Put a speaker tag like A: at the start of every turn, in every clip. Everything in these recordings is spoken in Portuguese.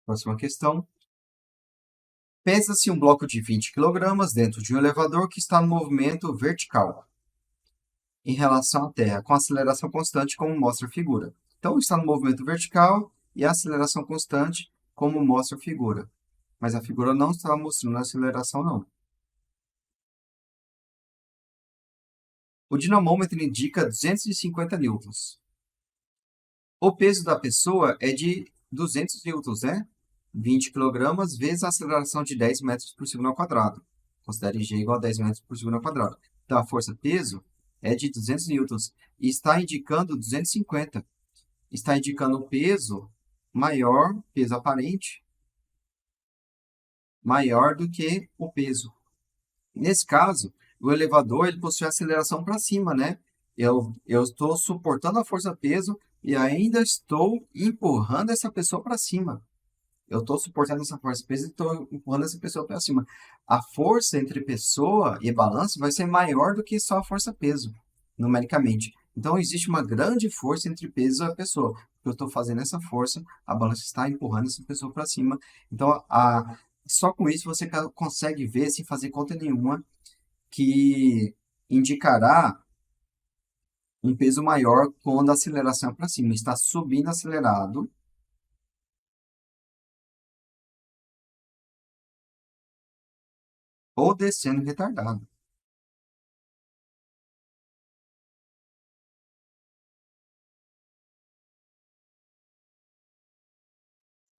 A: Próxima questão. Pesa-se um bloco de 20 kg dentro de um elevador que está no movimento vertical em relação à Terra, com aceleração constante, como mostra a figura. Então, está no movimento vertical e a aceleração constante, como mostra a figura. Mas a figura não está mostrando a aceleração, não. O dinamômetro indica 250 newtons. O peso da pessoa é de 200 newtons, né? 20 kg vezes a aceleração de 10 metros por segundo ao quadrado. Considere G igual a 10 metros por segundo ao quadrado. Então, a força-peso é de 200 newtons e está indicando 250. Está indicando o peso maior, peso aparente, maior do que o peso. Nesse caso, o elevador ele possui aceleração para cima, né? Eu estou suportando a força-peso e ainda estou empurrando essa pessoa para cima. Eu estou suportando essa força-peso e estou empurrando essa pessoa para cima. A força entre pessoa e balanço vai ser maior do que só a força-peso, numericamente. Então, existe uma grande força entre peso e a pessoa. Eu estou fazendo essa força, a balança está empurrando essa pessoa para cima. Então, só com isso você consegue ver, sem fazer conta nenhuma, que indicará um peso maior quando a aceleração é para cima. Está subindo acelerado. Ou descendo retardado.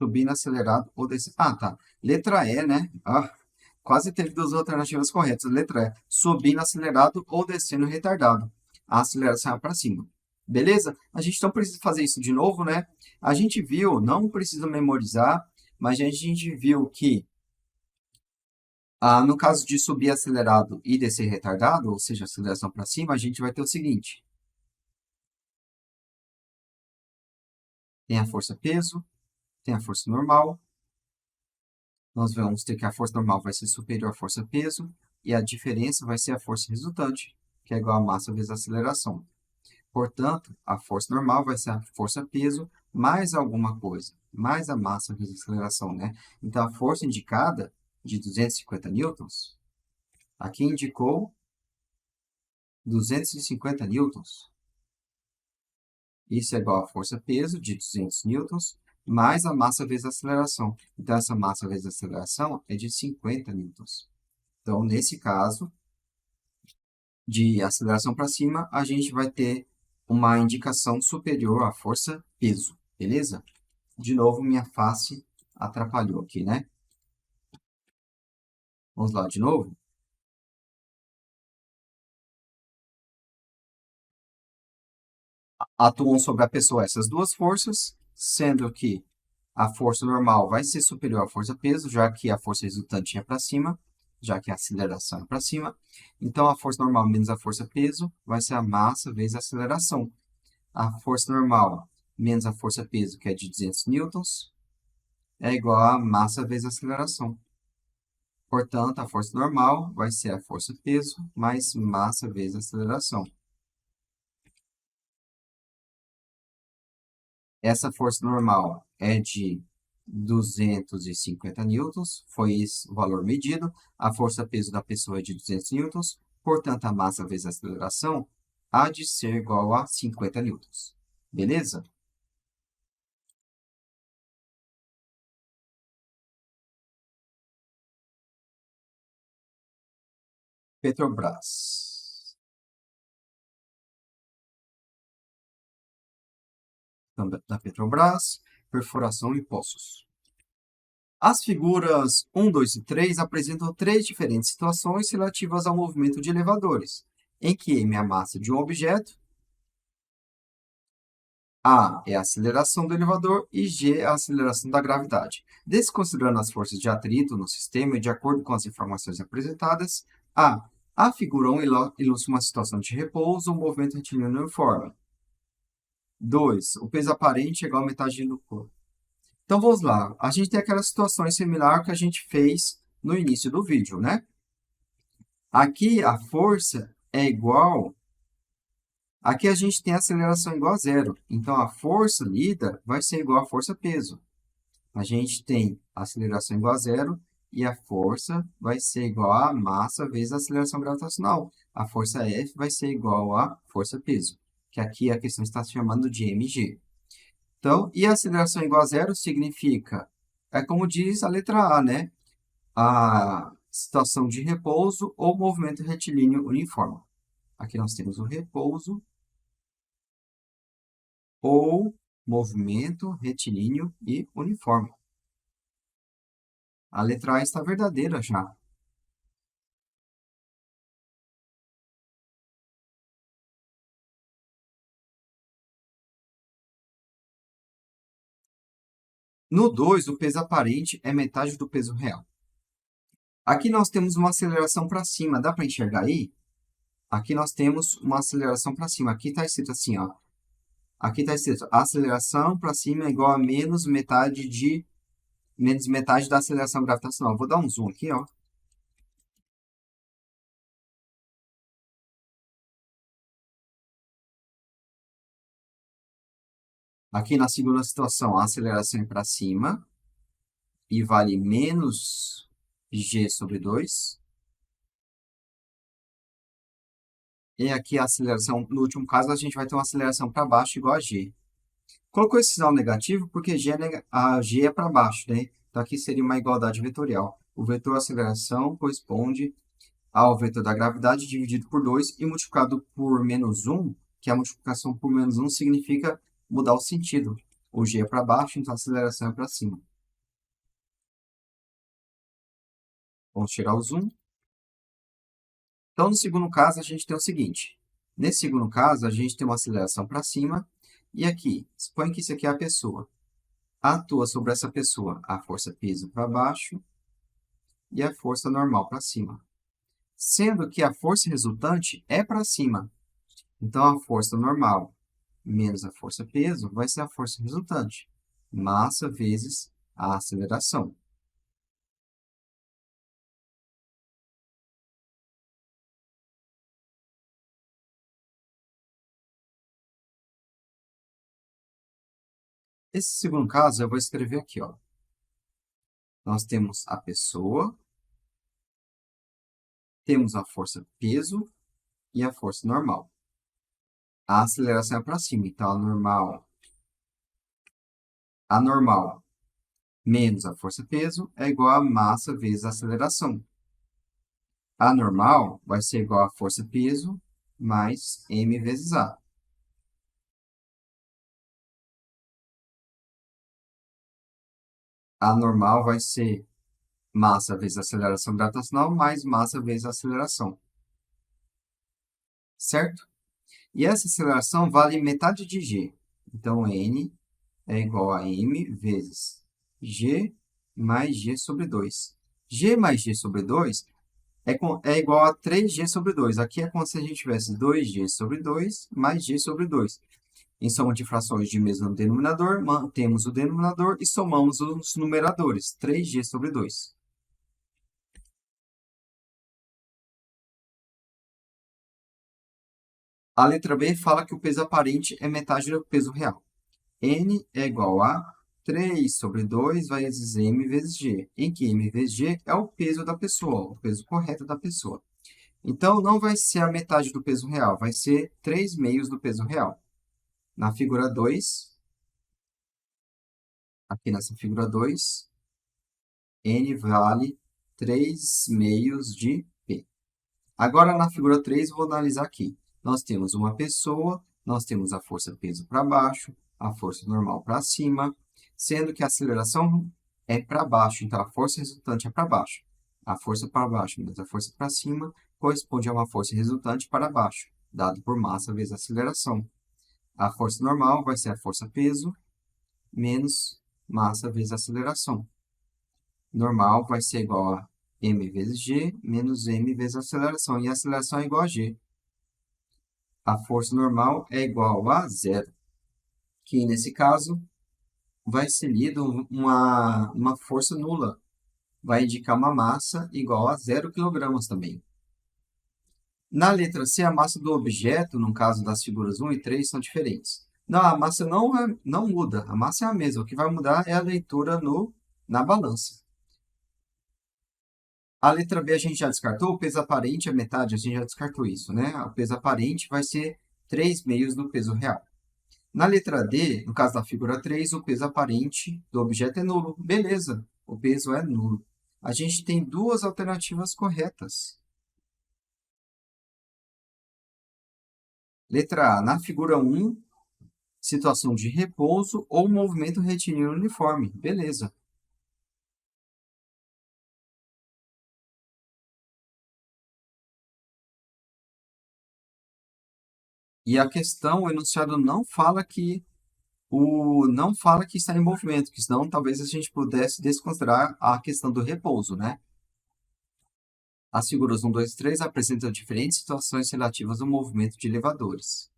A: Subindo acelerado ou descendo. Ah, tá. Letra E, né? Ah, quase teve duas alternativas corretas. Letra E. Subindo acelerado ou descendo retardado. A aceleração é para cima. Beleza? A gente não precisa fazer isso de novo, né? A gente viu, não precisa memorizar, mas a gente viu que no caso de subir acelerado e descer retardado, ou seja, aceleração para cima, a gente vai ter o seguinte. Tem a força-peso, tem a força normal. Nós vamos ter que a força normal vai ser superior à força-peso, e a diferença vai ser a força resultante, que é igual a massa vezes a aceleração. Portanto, a força normal vai ser a força-peso mais alguma coisa, mais a massa vezes a aceleração, né? Então, a força indicada de 250 newtons, aqui indicou 250 newtons. Isso é igual a força-peso de 200 newtons, mais a massa vezes a aceleração. Então, essa massa vezes a aceleração é de 50 newtons. Então, nesse caso, de aceleração para cima, a gente vai ter uma indicação superior à força-peso, beleza? De novo, minha face atrapalhou aqui, né? Vamos lá de novo. Atuam sobre a pessoa essas duas forças, sendo que a força normal vai ser superior à força-peso, já que a força resultante é para cima, já que a aceleração é para cima. Então, a força normal menos a força-peso vai ser a massa vezes a aceleração. A força normal menos a força-peso, que é de 200 newtons, é igual a massa vezes a aceleração. Portanto, a força normal vai ser a força-peso mais massa vezes a aceleração. Essa força normal é de 250 newtons, foi esse o valor medido. A força-peso da pessoa é de 200 newtons, portanto, a massa vezes a aceleração há de ser igual a 50 newtons. Beleza? Petrobras. Da Petrobras, perfuração e poços. As figuras 1, 2 e 3 apresentam três diferentes situações relativas ao movimento de elevadores, em que m é a massa de um objeto, a é a aceleração do elevador e g é a aceleração da gravidade. Desconsiderando as forças de atrito no sistema e de acordo com as informações apresentadas, a figura 1 ilustra uma situação de repouso ou movimento retilíneo uniforme. 2. O peso aparente é igual a metade do corpo. Então, vamos lá. A gente tem aquelas situações similares que a gente fez no início do vídeo, né? Aqui a força é igual... Aqui a gente tem a aceleração igual a zero. Então, a força lida vai ser igual a força-peso. A gente tem a aceleração igual a zero e a força vai ser igual a massa vezes a aceleração gravitacional. A força F vai ser igual a força-peso, que aqui a questão está se chamando de mg. Então, e a aceleração igual a zero significa, é como diz a letra A, né? A situação de repouso ou movimento retilíneo uniforme. Aqui nós temos o repouso ou movimento retilíneo e uniforme. A letra A está verdadeira já. No 2, o peso aparente é metade do peso real. Aqui nós temos uma aceleração para cima. Dá para enxergar aí? Aqui nós temos uma aceleração para cima. Aqui está escrito assim, ó. Aqui está escrito, a aceleração para cima é igual a menos metade da aceleração gravitacional. Vou dar um zoom aqui, ó. Aqui na segunda situação, a aceleração é para cima e vale menos g sobre 2. E aqui a aceleração, no último caso, a gente vai ter uma aceleração para baixo igual a g. Colocou esse sinal negativo porque a g é para baixo, né? Então, aqui seria uma igualdade vetorial. O vetor aceleração corresponde ao vetor da gravidade dividido por 2 e multiplicado por menos 1, que a multiplicação por menos 1 significa mudar o sentido. O g é para baixo, então a aceleração é para cima. Vamos tirar o zoom. Então, no segundo caso, a gente tem o seguinte. Nesse segundo caso, a gente tem uma aceleração para cima. E aqui, suponha que isso aqui é a pessoa. Atua sobre essa pessoa a força peso para baixo e a força normal para cima. Sendo que a força resultante é para cima. Então, a força normal menos a força peso vai ser a força resultante. Massa vezes a aceleração. Esse segundo caso eu vou escrever aqui, ó. Nós temos a pessoa, temos a força peso e a força normal. A aceleração é para cima, então a normal menos a força peso é igual a massa vezes a aceleração. A normal vai ser igual a força peso mais m vezes a. A normal vai ser massa vezes aceleração gravitacional mais massa vezes aceleração. Certo? E essa aceleração vale metade de g. Então, n é igual a m vezes g mais g sobre 2. G mais g sobre 2 é igual a 3g sobre 2. Aqui é como se a gente tivesse 2g sobre 2 mais g sobre 2. Em soma de frações de mesmo denominador, mantemos o denominador e somamos os numeradores. 3g sobre 2. A letra B fala que o peso aparente é metade do peso real. N é igual a 3 sobre 2 vezes m vezes g, em que m vezes g é o peso da pessoa, o peso correto da pessoa. Então, não vai ser a metade do peso real, vai ser 3 meios do peso real. Na figura 2, aqui nessa figura 2, n vale 3 meios de p. Agora, na figura 3, eu vou analisar aqui. Nós temos uma pessoa, nós temos a força peso para baixo, a força normal para cima, sendo que a aceleração é para baixo, então a força resultante é para baixo. A força para baixo menos a força para cima corresponde a uma força resultante para baixo, dado por massa vezes aceleração. A força normal vai ser a força-peso menos massa vezes aceleração. Normal vai ser igual a m vezes g menos m vezes aceleração. E a aceleração é igual a g. A força normal é igual a zero, que nesse caso vai ser lido uma força nula. Vai indicar uma massa igual a 0 kg também. Na letra C, a massa do objeto, no caso das figuras 1 e 3, são diferentes. Não, a massa não muda, a massa é a mesma. O que vai mudar é a leitura na balança. A letra B a gente já descartou, o peso aparente é metade, a gente já descartou isso, né? O peso aparente vai ser 3 meios do peso real. Na letra D, no caso da figura 3, o peso aparente do objeto é nulo. Beleza, o peso é nulo. A gente tem duas alternativas corretas. Letra A, na figura 1, situação de repouso ou movimento retilíneo uniforme. Beleza. E a questão, o enunciado não fala que está em movimento, que senão talvez a gente pudesse desconsiderar a questão do repouso, né? As figuras 1, 2 e 3 apresentam diferentes situações relativas ao movimento de elevadores.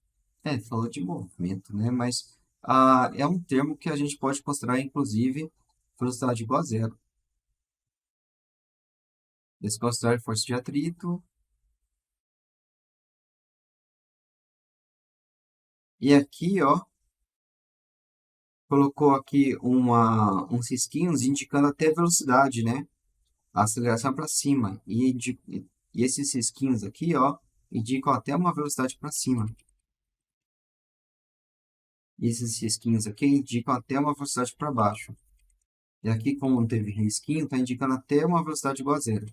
A: Falou de movimento, né? Mas é um termo que a gente pode considerar, inclusive, velocidade igual a zero. Desconsiderar força de atrito. E aqui, ó, colocou aqui uns risquinhos indicando até velocidade, né? A aceleração para cima. E esses risquinhos aqui, ó, indicam até uma velocidade para cima. E esses risquinhos aqui indicam até uma velocidade para baixo. E aqui, como não teve risquinho, está indicando até uma velocidade igual a zero.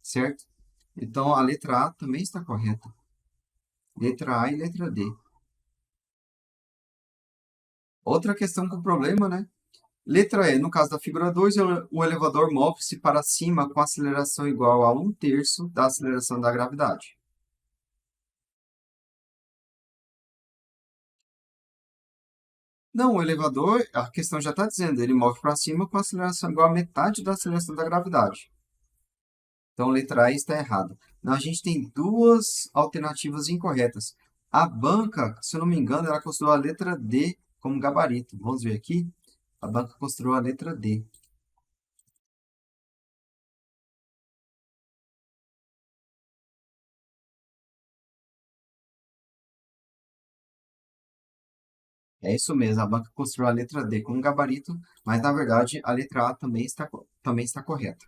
A: Certo? Então, a letra A também está correta. Letra A e letra D. Outra questão com problema, né? Letra E, no caso da figura 2, o elevador move-se para cima com aceleração igual a 1/3 da aceleração da gravidade. Não, o elevador, a questão já está dizendo, ele move para cima com aceleração igual a metade da aceleração da gravidade. Então, letra A está errada. Não, a gente tem duas alternativas incorretas. A banca, se eu não me engano, ela considerou a letra D como gabarito. Vamos ver aqui. A banca considerou a letra D. É isso mesmo, a banca considerou a letra D como gabarito, mas na verdade a letra A também está correta.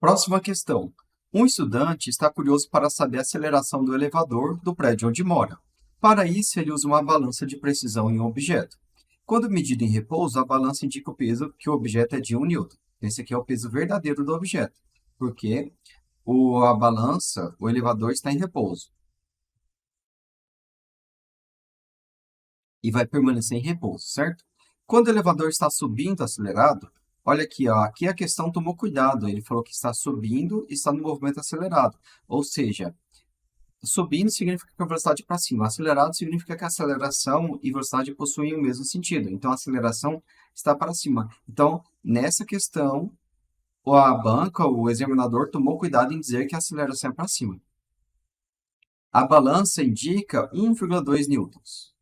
A: Próxima questão. Um estudante está curioso para saber a aceleração do elevador do prédio onde mora. Para isso, ele usa uma balança de precisão em um objeto. Quando medido em repouso, a balança indica o peso que o objeto é de 1 newton. Esse aqui é o peso verdadeiro do objeto, porque o elevador está em repouso e vai permanecer em repouso, certo? Quando o elevador está subindo acelerado, olha aqui, ó, aqui a questão tomou cuidado. Ele falou que está subindo e está no movimento acelerado. Ou seja, subindo significa que a velocidade é para cima. Acelerado significa que a aceleração e velocidade possuem o mesmo sentido. Então, a aceleração está para cima. Então, nessa questão, a banca, o examinador, tomou cuidado em dizer que a aceleração é para cima. A balança indica 1,2 newtons.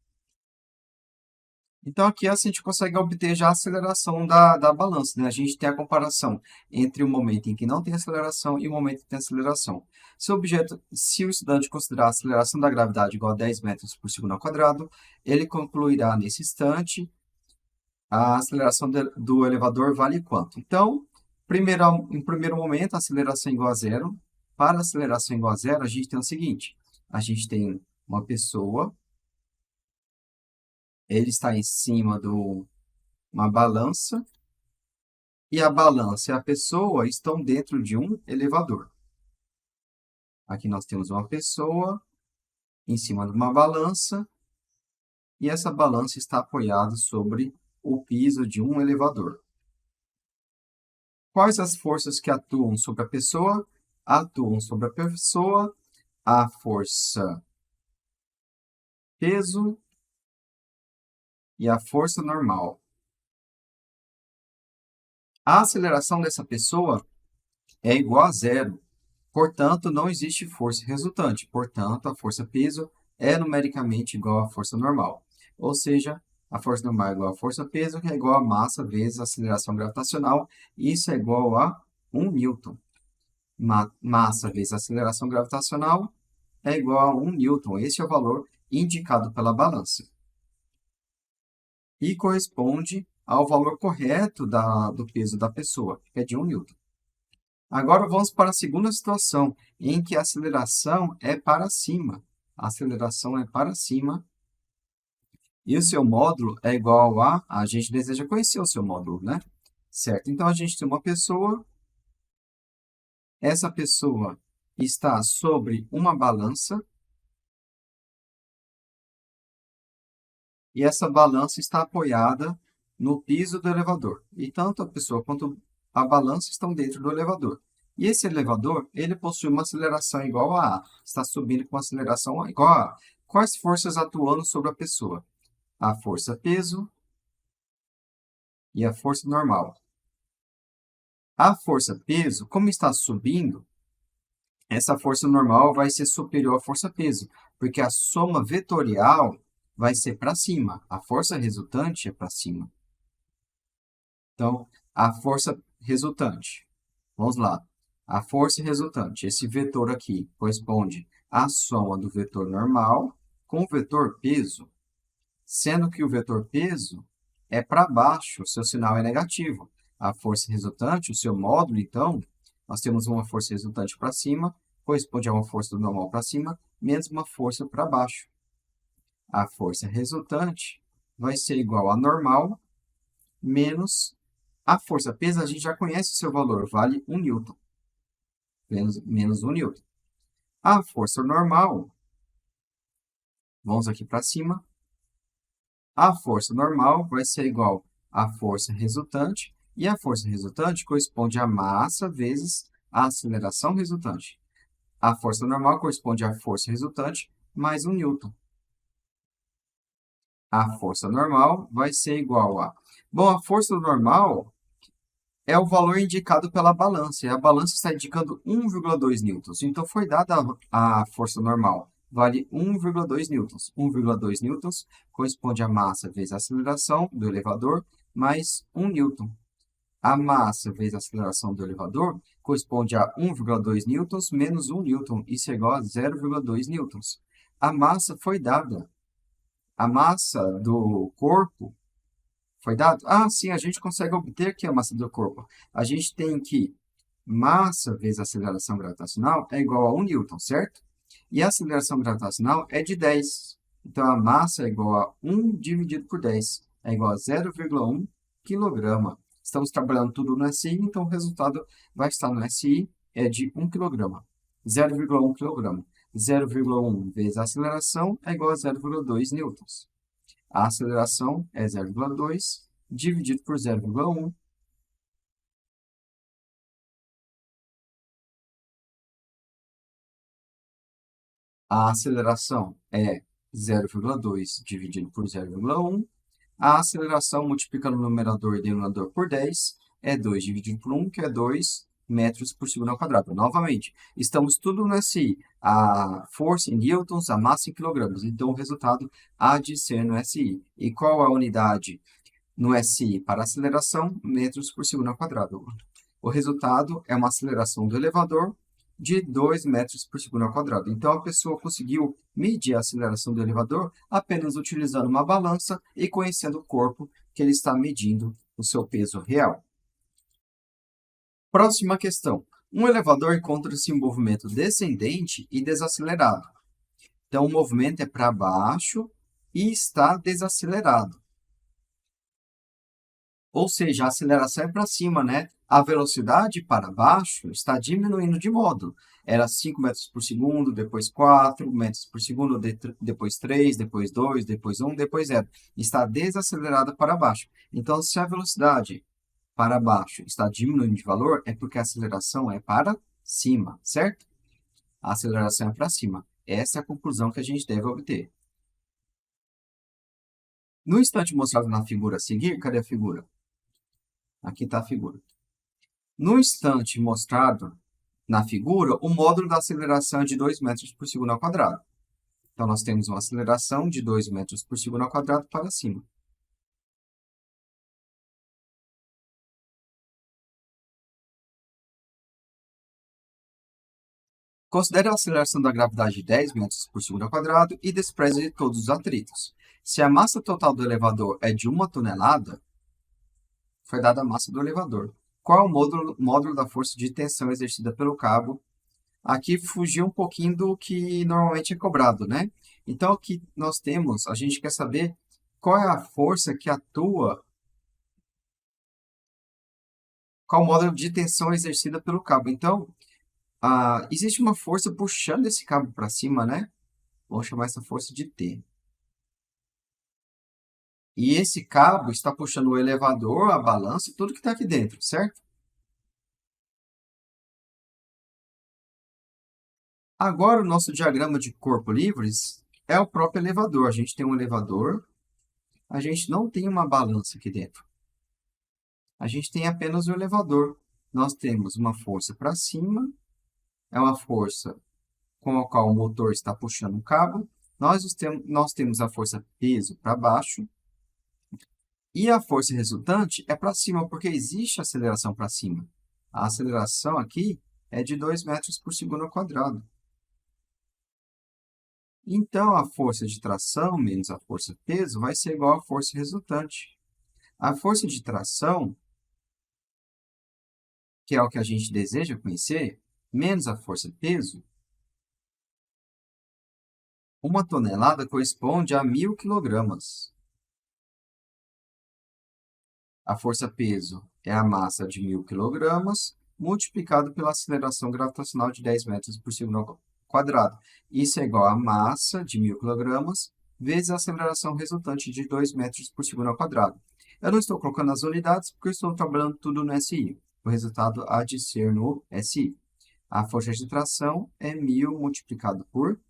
A: Então, aqui assim, a gente consegue obter já a aceleração da balança, né? A gente tem a comparação entre o momento em que não tem aceleração e o momento que tem aceleração. Se o estudante considerar a aceleração da gravidade igual a 10 metros por segundo ao quadrado, ele concluirá nesse instante a aceleração do elevador vale quanto? Então, em primeiro momento, a aceleração é igual a zero. Para a aceleração igual a zero, a gente tem o seguinte: a gente tem uma pessoa, ele está em cima de uma balança, e a balança e a pessoa estão dentro de um elevador. Aqui nós temos uma pessoa em cima de uma balança, e essa balança está apoiada sobre o piso de um elevador. Quais as forças que atuam sobre a pessoa? Atuam sobre a pessoa a força peso e a força normal. A aceleração dessa pessoa é igual a zero. Portanto, não existe força resultante. Portanto, a força peso é numericamente igual à força normal. Ou seja, a força normal é igual à força peso, que é igual a massa vezes a aceleração gravitacional. Isso é igual a 1 newton. Massa vezes aceleração gravitacional é igual a 1 newton. Esse é o valor indicado pela balança. E corresponde ao valor correto do peso da pessoa, que é de 1 newton. Agora vamos para a segunda situação, em que a aceleração é para cima. A aceleração é para cima e o seu módulo é igual a gente deseja conhecer o seu módulo, né? Certo, então a gente tem uma pessoa, essa pessoa está sobre uma balança e essa balança está apoiada no piso do elevador. E tanto a pessoa quanto a balança estão dentro do elevador. E esse elevador, ele possui uma aceleração igual a A. Está subindo com uma aceleração igual a A. Quais forças atuando sobre a pessoa? A força peso e a força normal. A força peso, como está subindo, essa força normal vai ser superior à força peso, porque a soma vetorial vai ser para cima. A força resultante é para cima. Então, a força resultante. Vamos lá. A força resultante, esse vetor aqui, corresponde à soma do vetor normal com o vetor peso, sendo que o vetor peso é para baixo, o seu sinal é negativo. A força resultante, o seu módulo, então, nós temos uma força resultante para cima, corresponde a uma força do normal para cima, menos uma força para baixo. A força resultante vai ser igual a normal menos a força peso. A gente já conhece o seu valor, vale 1 newton, menos 1 newton. A força normal, vamos aqui para cima, a força normal vai ser igual à força resultante, e a força resultante corresponde à massa vezes a aceleração resultante. A força normal corresponde à força resultante mais 1 newton. A força normal vai ser igual a... Bom, a força normal é o valor indicado pela balança, e a balança está indicando 1,2 newtons. Então, foi dada a força normal, vale 1,2 newtons. 1,2 newtons corresponde à massa vezes a aceleração do elevador, mais 1 newton. A massa vezes a aceleração do elevador corresponde a 1,2 newtons menos 1 newton. Isso é igual a 0,2 newtons. A massa foi dada. A massa do corpo foi dada? Ah, sim, a gente consegue obter aqui a massa do corpo. A gente tem que massa vezes aceleração gravitacional é igual a 1 newton, certo? E a aceleração gravitacional é de 10. Então, a massa é igual a 1 dividido por 10. É igual a 0,1 kg. Estamos trabalhando tudo no SI, então o resultado vai estar no SI, é de 1 kg. 0,1 kg. 0,1 vezes a aceleração é igual a 0,2 newtons. A aceleração é 0,2 dividido por 0,1. A aceleração é 0,2 dividido por 0,1. A aceleração multiplicando o numerador e denominador por 10 é 2 dividido por 1, que é 2 metros por segundo ao quadrado. Novamente, estamos tudo no SI. A força em newtons, a massa em quilogramas. Então, o resultado há de ser no SI. E qual a unidade no SI para aceleração? Metros por segundo ao quadrado. O resultado é uma aceleração do elevador de 2 metros por segundo ao quadrado. Então, a pessoa conseguiu medir a aceleração do elevador apenas utilizando uma balança e conhecendo o corpo que ele está medindo o seu peso real. Próxima questão. Um elevador encontra-se em movimento descendente e desacelerado. Então, o movimento é para baixo e está desacelerado. Ou seja, a aceleração é para cima, né? A velocidade para baixo está diminuindo de módulo. Era 5 metros por segundo, depois 4 metros por segundo, depois 3, depois 2, depois 1, depois 0. Está desacelerada para baixo. Então, se a velocidade para baixo está diminuindo de valor, é porque a aceleração é para cima, certo? A aceleração é para cima. Essa é a conclusão que a gente deve obter. No instante mostrado na figura a seguir, cadê a figura? Aqui está a figura. No instante mostrado na figura, o módulo da aceleração é de 2 metros por segundo ao quadrado. Então, nós temos uma aceleração de 2 metros por segundo ao quadrado para cima. Considere a aceleração da gravidade de 10 metros por segundo ao quadrado e despreze todos os atritos. Se a massa total do elevador é de 1 tonelada, foi dada a massa do elevador. Qual é o módulo da força de tensão exercida pelo cabo? Aqui fugiu um pouquinho do que normalmente é cobrado, né? Então, aqui nós temos, a gente quer saber qual é a força que atua, qual o módulo de tensão exercida pelo cabo. Então, existe uma força puxando esse cabo para cima, né? Vamos chamar essa força de T. E esse cabo está puxando o elevador, a balança, tudo que está aqui dentro, certo? Agora, o nosso diagrama de corpo livres é o próprio elevador. A gente tem um elevador, a gente não tem uma balança aqui dentro. A gente tem apenas o elevador. Nós temos uma força para cima, é uma força com a qual o motor está puxando o cabo. Nós temos a força peso para baixo. E a força resultante é para cima, porque existe aceleração para cima. A aceleração aqui é de 2 metros por segundo ao quadrado. Então, a força de tração menos a força peso vai ser igual à força resultante. A força de tração, que é o que a gente deseja conhecer, menos a força peso, 1 tonelada corresponde a 1.000 quilogramas. A força peso é a massa de 1.000 quilogramas, multiplicado pela aceleração gravitacional de 10 metros por segundo ao quadrado. Isso é igual a massa de 1.000 quilogramas vezes a aceleração resultante de 2 metros por segundo ao quadrado. Eu não estou colocando as unidades porque eu estou trabalhando tudo no SI. O resultado há de ser no SI. A força de tração é 1.000 multiplicado por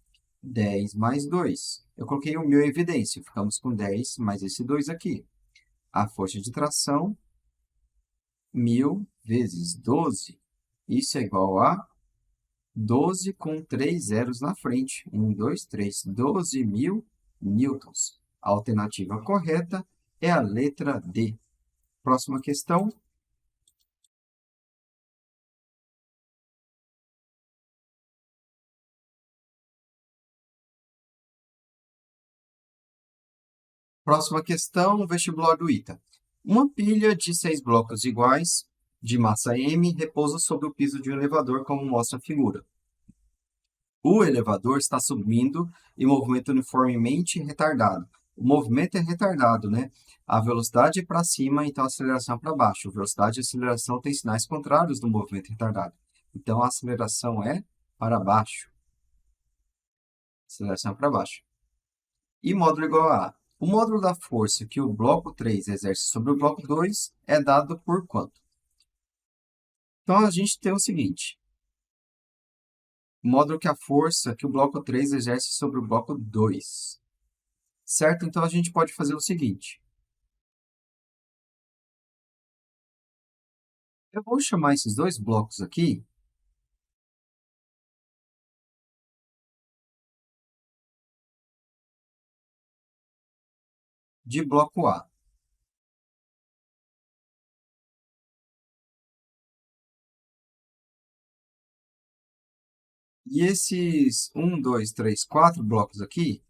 A: 10 mais 2. Eu coloquei o 1.000 em evidência, ficamos com 10 mais esse 2 aqui. A força de tração, 1.000 vezes 12, isso é igual a 12 com 3 zeros na frente. 1, 2, 3, 12.000 newtons. A alternativa correta é a letra D. Próxima questão. Próxima questão, vestibular do ITA. Uma pilha de 6 blocos iguais, de massa M, repousa sobre o piso de um elevador, como mostra a figura. O elevador está subindo em movimento uniformemente retardado. O movimento é retardado, né? A velocidade é para cima, então a aceleração é para baixo. A velocidade e a aceleração têm sinais contrários do movimento retardado. Então, a aceleração é para baixo. Aceleração é para baixo. E módulo igual a A. O módulo da força que o bloco 3 exerce sobre o bloco 2 é dado por quanto? Então, a gente tem o seguinte. O módulo que a força que o bloco 3 exerce sobre o bloco 2. Certo? Então, a gente pode fazer o seguinte. Eu vou chamar esses dois blocos aqui de bloco A. E esses 1, 2, 3, 4 blocos aqui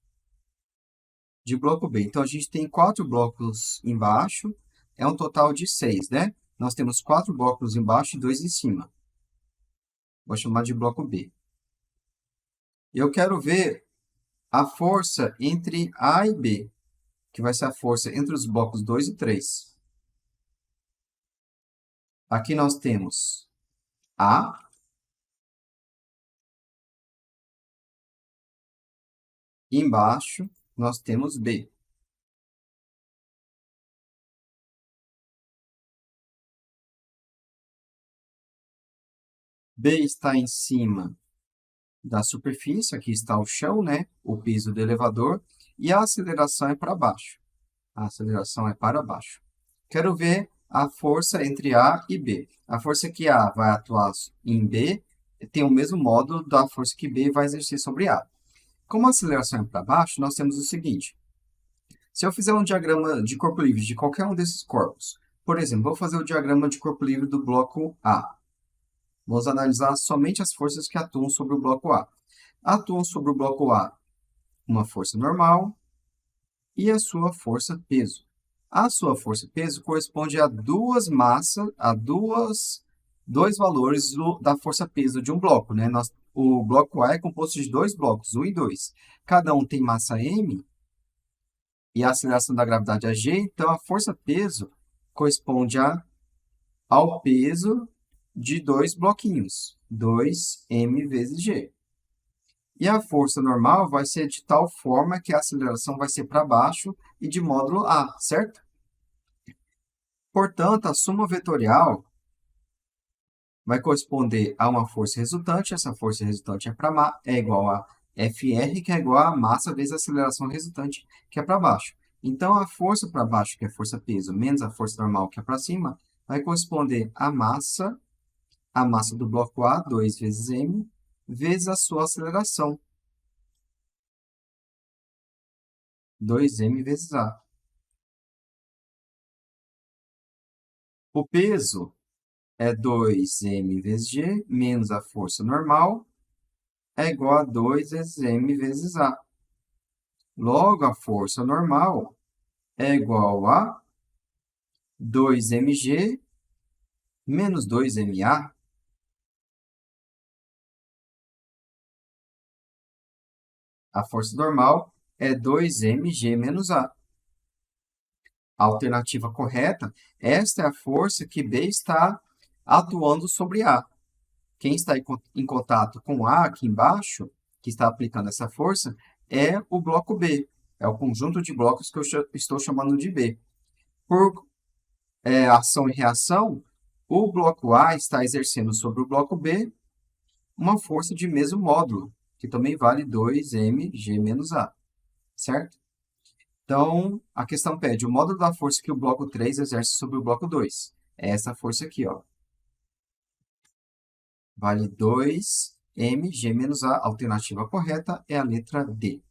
A: de bloco B. Então, a gente tem 4 blocos embaixo, é um total de 6, né? Nós temos 4 blocos embaixo e 2 em cima. Vou chamar de bloco B. Eu quero ver a força entre A e B, que vai ser a força entre os blocos 2 e 3. Aqui nós temos A, e embaixo nós temos B. B está em cima da superfície, aqui está o chão, né? O piso do elevador, e a aceleração é para baixo. A aceleração é para baixo. Quero ver a força entre A e B. A força que A vai atuar em B tem o mesmo módulo da força que B vai exercer sobre A. Como a aceleração é para baixo, nós temos o seguinte. Se eu fizer um diagrama de corpo livre de qualquer um desses corpos, por exemplo, vou fazer o diagrama de corpo livre do bloco A. Vamos analisar somente as forças que atuam sobre o bloco A. Atuam sobre o bloco A uma força normal e a sua força peso. A sua força peso corresponde a duas massas, dois valores da força peso de um bloco, né? O bloco A é composto de dois blocos, 1 e 2. Cada um tem massa m e a aceleração da gravidade é g, então a força peso corresponde ao peso de dois bloquinhos, 2m vezes g. E a força normal vai ser de tal forma que a aceleração vai ser para baixo e de módulo A, certo? Portanto, a soma vetorial vai corresponder a uma força resultante. Essa força resultante é igual a Fr, que é igual a massa vezes a aceleração resultante, que é para baixo. Então, a força para baixo, que é força peso, menos a força normal, que é para cima, vai corresponder à massa do bloco A, 2 vezes m, vezes a sua aceleração, 2m vezes A. O peso é 2m vezes g, menos a força normal, é igual a 2 vezes m vezes A. Logo, a força normal é igual a 2mg menos 2ma. A força normal é 2mg menos A. A alternativa correta, esta é a força que B está atuando sobre A. Quem está em contato com A aqui embaixo, que está aplicando essa força, é o bloco B. É o conjunto de blocos que eu estou chamando de B. Por ação e reação, o bloco A está exercendo sobre o bloco B uma força de mesmo módulo, que também vale 2mg menos A, certo? Então, a questão pede o módulo da força que o bloco 3 exerce sobre o bloco 2. É essa força aqui, ó. Vale 2mg menos A. A alternativa correta é a letra D.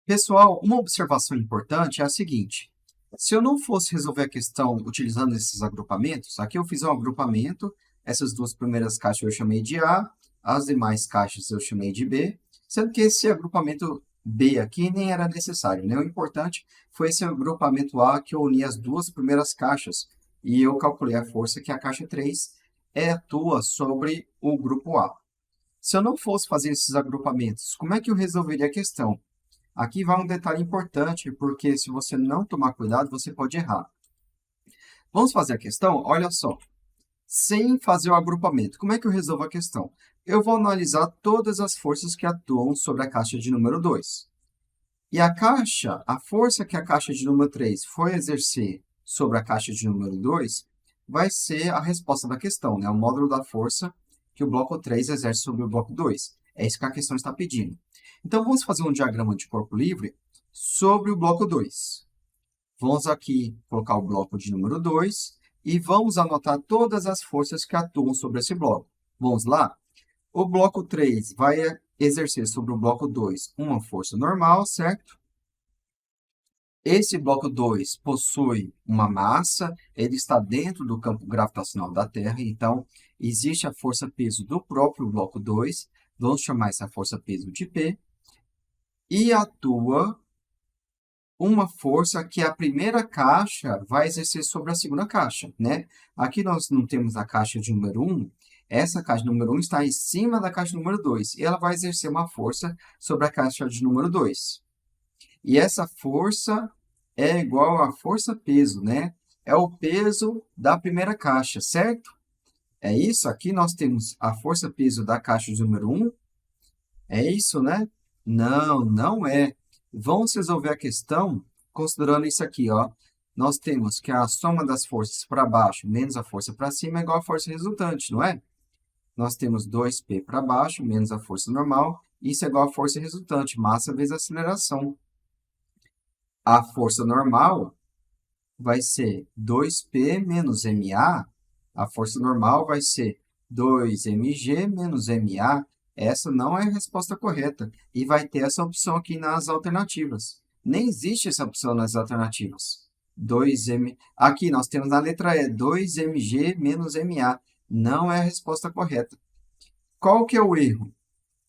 A: Pessoal, uma observação importante é a seguinte. Se eu não fosse resolver a questão utilizando esses agrupamentos, aqui eu fiz um agrupamento, essas duas primeiras caixas eu chamei de A, as demais caixas eu chamei de B, sendo que esse agrupamento B aqui nem era necessário, né? O importante foi esse agrupamento A que eu uni as duas primeiras caixas e eu calculei a força que a caixa 3 atua sobre o grupo A. Se eu não fosse fazer esses agrupamentos, como é que eu resolveria a questão? Aqui vai um detalhe importante, porque se você não tomar cuidado, você pode errar. Vamos fazer a questão? Olha só. Sem fazer o agrupamento, como é que eu resolvo a questão? Eu vou analisar todas as forças que atuam sobre a caixa de número 2. E a força que a caixa de número 3 foi exercer sobre a caixa de número 2 vai ser a resposta da questão, né? O módulo da força que o bloco 3 exerce sobre o bloco 2. É isso que a questão está pedindo. Então, vamos fazer um diagrama de corpo livre sobre o bloco 2. Vamos aqui colocar o bloco de número 2 e vamos anotar todas as forças que atuam sobre esse bloco. Vamos lá? O bloco 3 vai exercer sobre o bloco 2 uma força normal, certo? Esse bloco 2 possui uma massa, ele está dentro do campo gravitacional da Terra, então existe a força-peso do próprio bloco 2, vamos chamar essa força-peso de P, e atua uma força que a primeira caixa vai exercer sobre a segunda caixa, né? Aqui nós não temos a caixa de número 1, essa caixa de número 1 está em cima da caixa de número 2, e ela vai exercer uma força sobre a caixa de número 2. E essa força é igual à força-peso, né? É o peso da primeira caixa, certo? É isso? Aqui nós temos a força-peso da caixa de número 1. É isso, né? Não, não é. Vamos resolver a questão considerando isso aqui, ó. Nós temos que a soma das forças para baixo menos a força para cima é igual à força resultante, não é? Nós temos 2P para baixo menos a força normal. Isso é igual à força resultante, massa vezes aceleração. A força normal vai ser 2P menos MA. A força normal vai ser 2mg menos MA. Essa não é a resposta correta. E vai ter essa opção aqui nas alternativas. Nem existe essa opção nas alternativas. 2m. Aqui nós temos na letra E, 2mg menos MA. Não é a resposta correta. Qual que é o erro?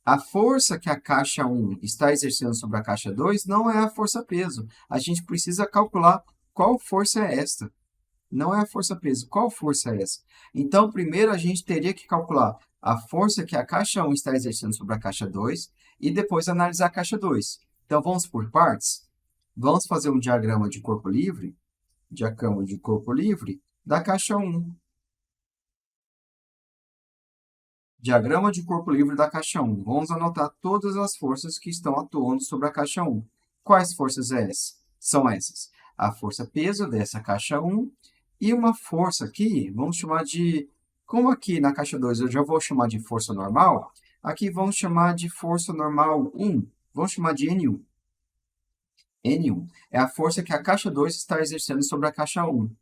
A: A força que a caixa 1 está exercendo sobre a caixa 2 não é a força-peso. A gente precisa calcular qual força é esta. Não é a força-peso. Qual força é essa? Então, primeiro a gente teria que calcular a força que a caixa 1 está exercendo sobre a caixa 2 e depois analisar a caixa 2. Então, vamos por partes. Vamos fazer um diagrama de corpo livre da caixa 1. Diagrama de corpo livre da caixa 1. Vamos anotar todas as forças que estão atuando sobre a caixa 1. Quais forças são essas? A força-peso dessa caixa 1 e uma força aqui, vamos chamar de... Como aqui na caixa 2 eu já vou chamar de força normal, aqui vamos chamar de força normal 1. Vamos chamar de N1. N1 é a força que a caixa 2 está exercendo sobre a caixa 1.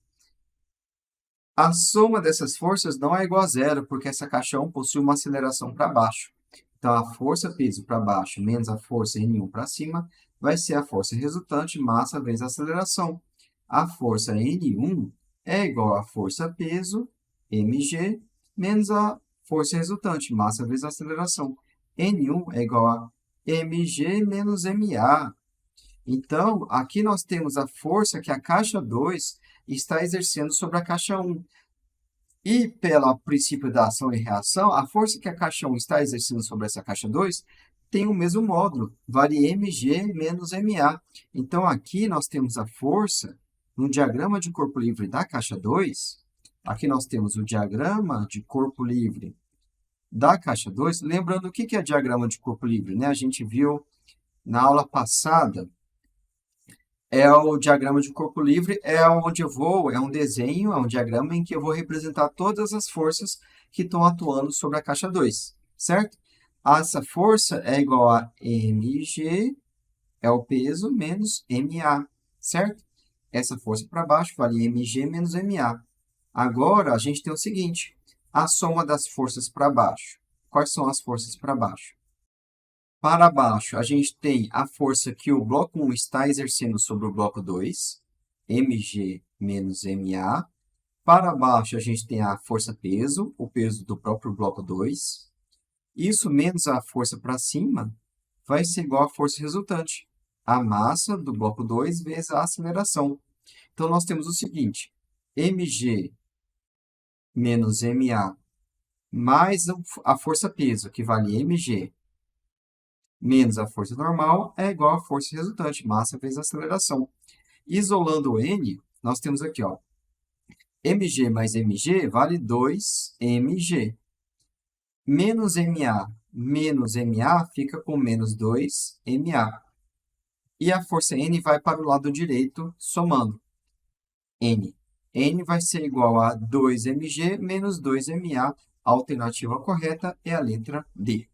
A: A soma dessas forças não é igual a zero, porque essa caixa 1 possui uma aceleração para baixo. Então, a força-peso para baixo menos a força N1 para cima vai ser a força resultante, massa vezes a aceleração. A força N1 é igual a força-peso, mg, menos a força resultante, massa vezes a aceleração. N1 é igual a mg menos ma. Então, aqui nós temos a força que a caixa 2 está exercendo sobre a caixa 1. E, pelo princípio da ação e reação, a força que a caixa 1 está exercendo sobre essa caixa 2 tem o mesmo módulo, vale mg menos ma. Então, aqui nós temos a força no diagrama de corpo livre da caixa 2. Aqui nós temos o diagrama de corpo livre da caixa 2. Lembrando o que é diagrama de corpo livre, né? A gente viu na aula passada. É o diagrama de corpo livre, é onde eu vou, é um desenho, é um diagrama em que eu vou representar todas as forças que estão atuando sobre a caixa 2, certo? Essa força é igual a mg, é o peso, menos ma, certo? Essa força para baixo vale mg menos ma. Agora, a gente tem o seguinte, a soma das forças para baixo. Quais são as forças para baixo? Para baixo, a gente tem a força que o bloco 1 está exercendo sobre o bloco 2, mg menos ma. Para baixo, a gente tem a força-peso, o peso do próprio bloco 2. Isso menos a força para cima vai ser igual à força resultante, a massa do bloco 2 vezes a aceleração. Então, nós temos o seguinte, mg menos ma mais a força-peso, que vale mg, menos a força normal é igual à força resultante, massa vezes aceleração. Isolando o N, nós temos aqui, ó, mg mais mg vale 2mg. Menos ma fica com menos 2ma. E a força N vai para o lado direito, somando. N vai ser igual a 2mg menos 2ma. A alternativa correta é a letra D.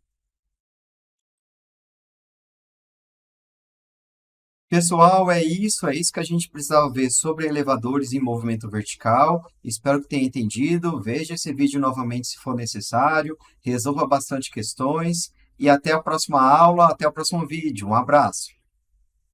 A: Pessoal, é isso que a gente precisava ver sobre elevadores em movimento vertical. Espero que tenha entendido. Veja esse vídeo novamente se for necessário. Resolva bastante questões. E até a próxima aula, até o próximo vídeo. Um abraço!